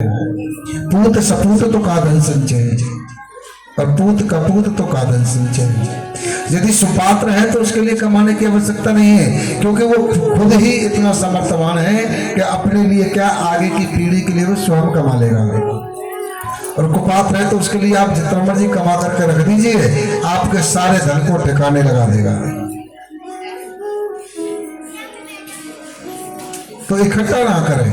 पूत सपूत तो कादन संचय, और पूत कपूत तो कादन संचय। यदि सुपात्र है तो उसके लिए कमाने की आवश्यकता नहीं है, क्योंकि वो खुद ही इतना समर्थवान है कि अपने लिए क्या आगे की पीढ़ी के लिए वो स्वयं कमा लेगा। और कुपात्र है तो उसके लिए आप जितना मर्जी कमा करके रख दीजिए, आपके सारे धन को ठिकाने लगा देगा। तो इकट्ठा ना करें,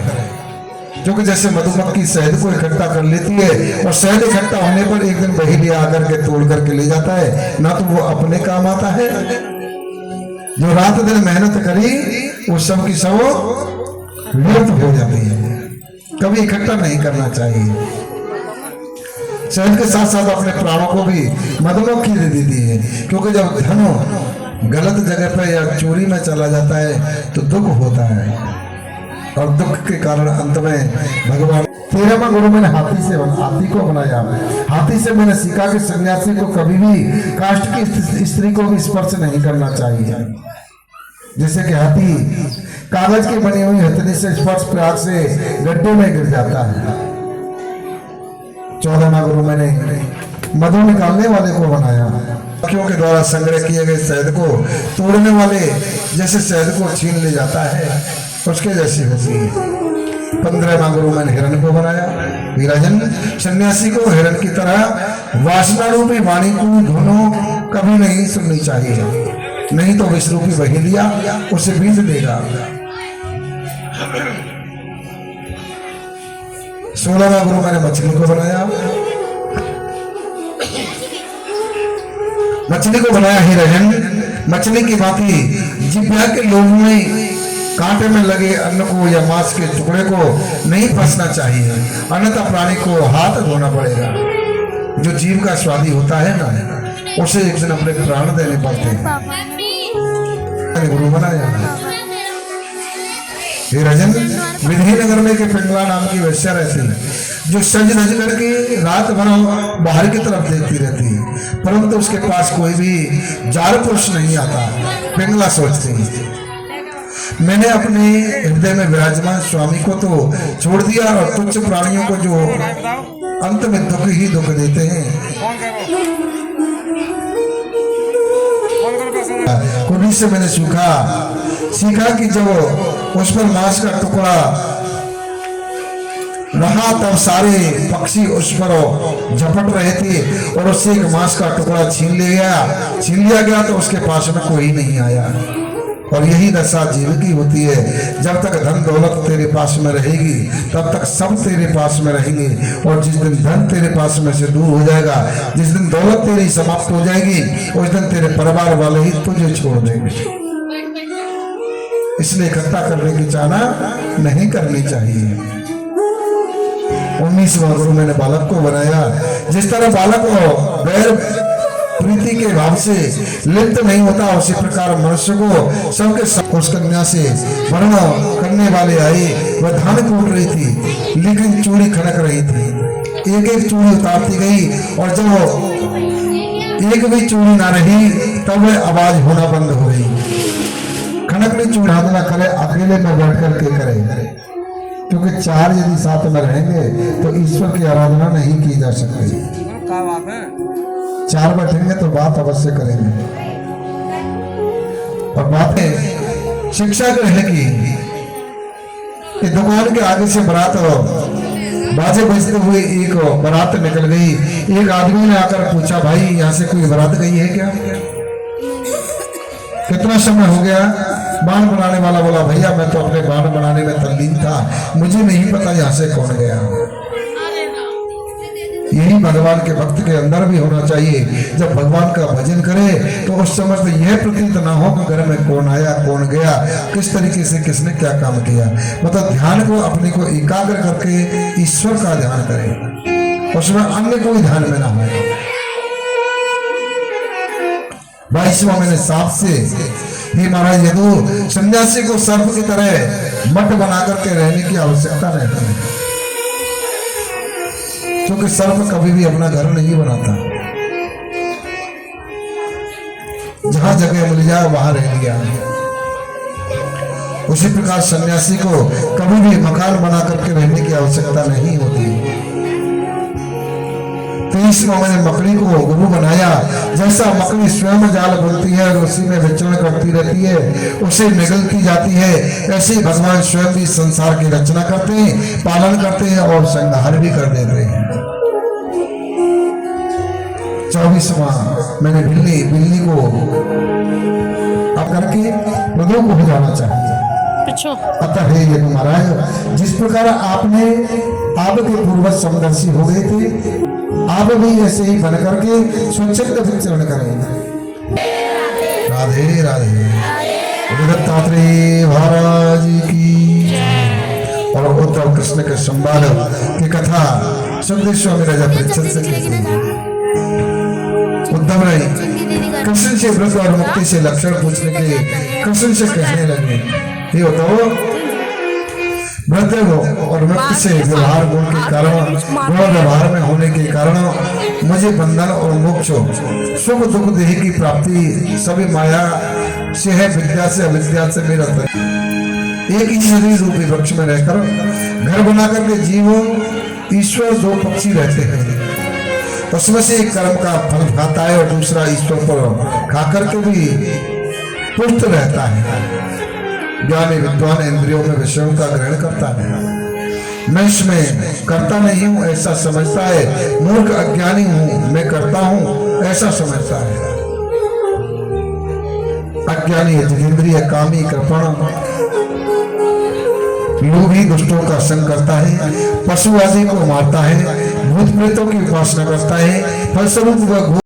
क्योंकि जैसे मधुमक्खी शहद को इकट्ठा कर लेती है और शहद इकट्ठा होने पर एक दिन वही ले आकर के तोड़ करके ले जाता है, ना तो वो अपने काम आता है। जो रात दिन मेहनत करी वो सब की सब व्यर्थ हो जाती है। कभी इकट्ठा नहीं करना चाहिए। शहद के साथ साथ अपने प्राणों को भी मधुमक्खी दे देती है, क्योंकि जब धन गलत जगह पर या चोरी में चला जाता है तो दुख होता है, और दुख के कारण अंत में भगवान 13वां गुरु मैंने हाथी को बनाया। हाथी से मैंने सीखा कि सन्यासी को कभी भी काष्ठ की स्त्री को भी स्पर्श नहीं करना चाहिए। जैसे कि हाथी कागज की बनी हुई हथेली से स्पर्श प्रयाग से गड्ढे में गिर जाता है। 14वां गुरु मैंने मधु निकालने वाले को बनाया। पक्षियों के द्वारा संग्रह किए गए शहद को तोड़ने वाले जैसे शहद को छीन ले जाता है, उसके जैसी होती है। 15वां गुरु मैंने हिरण को बनाया। वीराजन सन्यासी को हिरण की तरह वासना रूपी वाणी को धुनो कभी नहीं सुननी चाहिए, नहीं तो विष रूपी वही लिया उसे बीज देगा। 16वां गुरु मैंने मछली को बनाया। मछली को बनाया हिरण। मछली की भांति जिह्वा के लोभ में कांटे में लगे अन्न को या मांस के टुकड़े को नहीं फंसना चाहिए, अन्यथा प्राणी को हाथ धोना पड़ेगा। जो जीव का स्वादी होता है ना, उसे एक दिन अपने प्राण देने पड़ते हैं। गुरु बनाया रजन विधि नगर में के पिंगला नाम की वेश्या रहती है, जो सज धज करके रात भर बाहर की तरफ देखती रहती है, परंतु उसके पास कोई भी जार पुरुष नहीं आता। पिंगला सोचती है, मैंने अपने हृदय में विराजमान स्वामी को तो छोड़ दिया, और तुच्छ प्राणियों को जो अंत में दुख ही दुख देते हैं। कुड़ी से मैंने सीखा कि जब उस पर मांस का टुकड़ा रहा तब सारे पक्षी उस पर झपट रहे थे, और उससे एक मांस का टुकड़ा छीन लिया गया तो उसके पास में कोई नहीं आया। और यही दशा जीव की होती है। जब तक धन दौलत तेरे पास में रहेगी तब तक सब तेरे पास में रहेंगे, और जिस दिन धन तेरे पास में से दूर हो जाएगा, जिस दिन दौलत तेरी समाप्त हो जाएगी, उस दिन तेरे परिवार वाले ही तुझे छोड़ देंगे। इसलिए इकट्ठा करने की चाहना नहीं करनी चाहिए। 19वां गुरु मैंने बालक को बनाया। जिस तरह बालक को वैर प्रीति के भाव से लिप्त नहीं होता, उसी प्रकार मनुष्य को सबके उस कन्या से वर्ण करने वाले आए। वह धान कूट रही थी, लेकिन चूड़ी खनक रही थी। एक एक चूड़ी उतारती गई, और जब एक भी चूड़ी ना रही तब वह आवाज होना बंद हो गई। खनकनी चूड़ी आराधना करे, अकेले में बैठ करके करे, क्योंकि चार यदि साथ में रहेंगे तो ईश्वर की आराधना नहीं की जा सकती। चार बैठेंगे तो बात अवश्य करेंगे, और बातें शिक्षा रहेगी कि दुकान के आगे से बारात बाजे बजते हुए एक बारात निकल गई। एक आदमी ने आकर पूछा, भाई यहाँ से कोई बारात गई है क्या? कितना समय हो गया? बाण बनाने वाला बोला, भैया मैं तो अपने बाण बनाने में तल्लीन था, मुझे नहीं पता यहाँ से कौन गया। यही भगवान के भक्त के अंदर भी होना चाहिए। जब भगवान का भजन करे तो उस समय तो यह प्रतीत ना हो कि घर में कौन आया कौन गया, किस तरीके से किसने क्या काम किया। मतलब ध्यान को अपने को एकाग्र करके ईश्वर का ध्यान करें, उसमें अन्य कोई ध्यान में ना हो। 22वां मैंने सांप से, हे महाराज यदु सन्यासी को सर्प की तरह मठ बना करके रहने की आवश्यकता नहीं है, क्योंकि सर्प कभी भी अपना घर नहीं बनाता। जहां जगह मिल जाए वहां रह लिया। उसी प्रकार सन्यासी को कभी भी मकान बना करके रहने की आवश्यकता नहीं होती। 23वां मैंने मकड़ी को गुरु बनाया। जैसा मकड़ी स्वयं जाल बुनती है और उसी में विचरण करती रहती है, उसे निगलती जाती है, ऐसे ही भगवान स्वयं भी संसार की रचना करते हैं, पालन करते हैं और संहार भी कर देते हैं। 24वां मैंने बिल्ली को अब करके मधु को बुझाना चाहिए। अतः हे यदु महाराज, जिस प्रकार आपके पूर्वज समदर्शी हो गए थे, आप भी ऐसे ही बन करके स्वच्छंद विचरण करें। राधे राधे। दत्तात्रेय महाराज की। और उद्धव कृष्ण के संवाद की कथा सुखदेव स्वामी राजा परीक्षित से कहते हैं। उद्धव ने कृष्ण से व्रत और मुक्ति से लक्षण पूछने के कृष्ण से कहने लगे, ये बताओ व्रत और मुक्ति से व्यवहार गुण के कारण, गुण व्यवहार में होने के कारण मुझे बंधन और मोक्ष, सुख दुख देह की प्राप्ति सभी माया से है, विद्या से अविद्या से मेरा एक ही शरीर रूपी वृक्ष में रहकर घर बनाकर के जीव ईश्वर दो पक्षी रहते हैं। उसमें से एक कर्म का फल खाता है और दूसरा ईश्वर पर खाकर के भी पुष्ट रहता है। ज्ञानी विद्वान इंद्रियों में विषयों का ग्रहण करता है। मैं इसमें करता नहीं हूं ऐसा समझता है। मूर्ख अज्ञानी हूं, मैं करता हूं ऐसा समझता है। अज्ञानी जितेंद्रिय, कामी, कृपण, लोभी, दुष्टों का संग करता है, पशु आदि को मारता है, भूत प्रेतों की उपासना करता है, फलस्वरूप वह